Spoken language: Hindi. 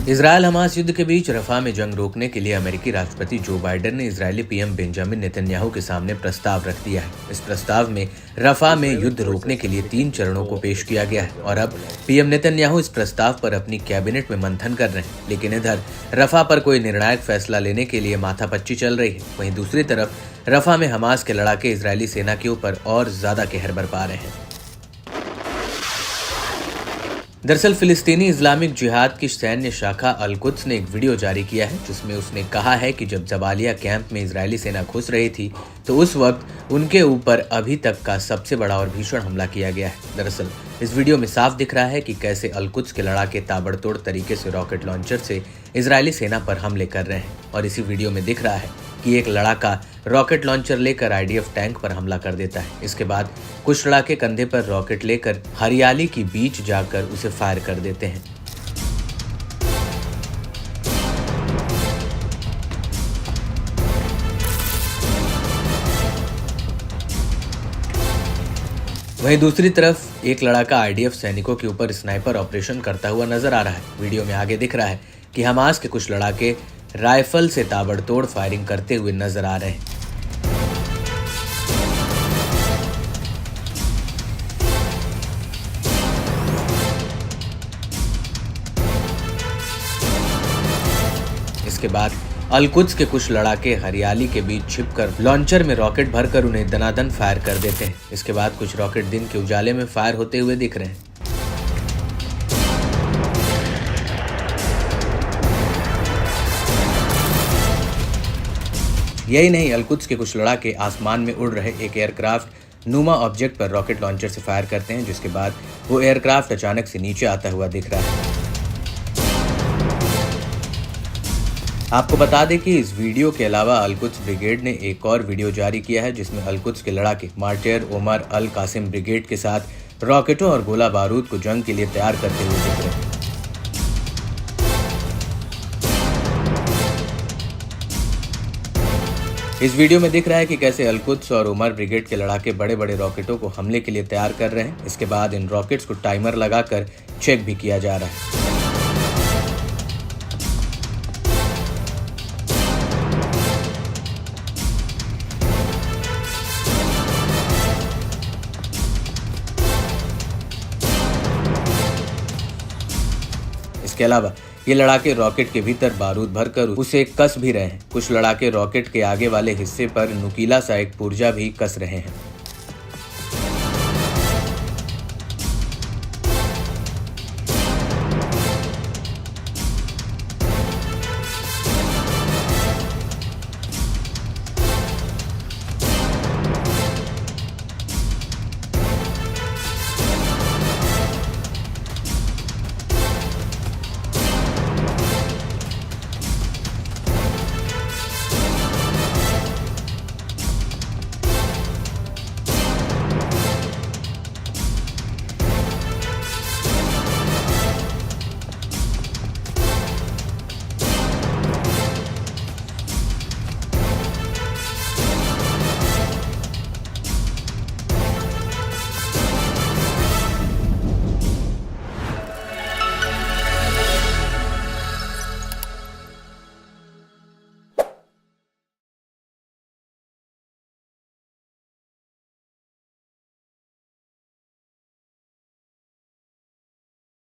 इजरायल हमास युद्ध के बीच रफा में जंग रोकने के लिए अमेरिकी राष्ट्रपति जो बाइडेन ने इजरायली पीएम बेंजामिन नेतन्याहू के सामने प्रस्ताव रख दिया है। इस प्रस्ताव में रफा में युद्ध रोकने के लिए 3 चरणों को पेश किया गया है और अब पीएम नेतन्याहू इस प्रस्ताव पर अपनी कैबिनेट में मंथन कर रहे हैं। लेकिन इधर रफा पर कोई निर्णायक फैसला लेने के लिए माथापच्ची चल रही है। वहीं दूसरी तरफ रफा में हमास के लड़ाके इजरायली सेना के ऊपर और ज्यादा कहर बरपा रहे हैं। दरअसल फिलिस्तीनी इस्लामिक जिहाद की सैन्य शाखा अल-कुद्स ने एक वीडियो जारी किया है जिसमें उसने कहा है कि जब जबालिया कैंप में इजरायली सेना घुस रही थी तो उस वक्त उनके ऊपर अभी तक का सबसे बड़ा और भीषण हमला किया गया है। दरअसल इस वीडियो में साफ दिख रहा है कि कैसे अल-कुद्स के लड़ाके ताबड़तोड़ तरीके से रॉकेट लॉन्चर से इजरायली सेना पर हमले कर रहे हैं और इसी वीडियो में दिख रहा है कि एक लड़ाका रॉकेट लॉन्चर लेकर आईडीएफ टैंक पर हमला कर देता है। इसके बाद कुछ लड़ाके कंधे पर रॉकेट लेकर हरियाली के बीच जाकर उसे फायर कर देते हैं। वहीं दूसरी तरफ एक लड़ाका आईडीएफ सैनिकों के ऊपर स्नाइपर ऑपरेशन करता हुआ नजर आ रहा है। वीडियो में आगे दिख रहा है कि हमास के कुछ लड़ाके राइफल से ताबड़तोड़ फायरिंग करते हुए नजर आ रहे हैं। इसके बाद अल-कुद्स के कुछ लड़ाके हरियाली के बीच छिपकर लॉन्चर में रॉकेट भरकर उन्हें दनादन फायर कर देते हैं। इसके बाद कुछ रॉकेट दिन के उजाले में फायर होते हुए दिख रहे हैं। यही नहीं, अल-कुद्स के कुछ लड़ाके आसमान में उड़ रहे एक एयरक्राफ्ट नुमा ऑब्जेक्ट पर रॉकेट लॉन्चर से फायर करते हैं, जिसके बाद वो एयरक्राफ्ट अचानक से नीचे आता हुआ दिख रहा है। आपको बता दें कि इस वीडियो के अलावा अल-कुद्स ब्रिगेड ने एक और वीडियो जारी किया है जिसमें अल-कुद्स के लड़ाके मार्टियर ओमर अल कासिम ब्रिगेड के साथ रॉकेटों और गोला बारूद को जंग के लिए तैयार करते हुए दिख रहे हैं। इस वीडियो में दिख रहा है कि कैसे अल-कुद्स और उमर ब्रिगेड के लड़ाके बड़े बड़े रॉकेटों को हमले के लिए तैयार कर रहे हैं। इसके बाद इन रॉकेट्स को टाइमर लगाकर चेक भी किया जा रहा है। इसके अलावा ये लड़ाके रॉकेट के भीतर बारूद भरकर उसे कस भी रहे हैं। कुछ लड़ाके रॉकेट के आगे वाले हिस्से पर नुकीला सा एक पुर्जा भी कस रहे हैं।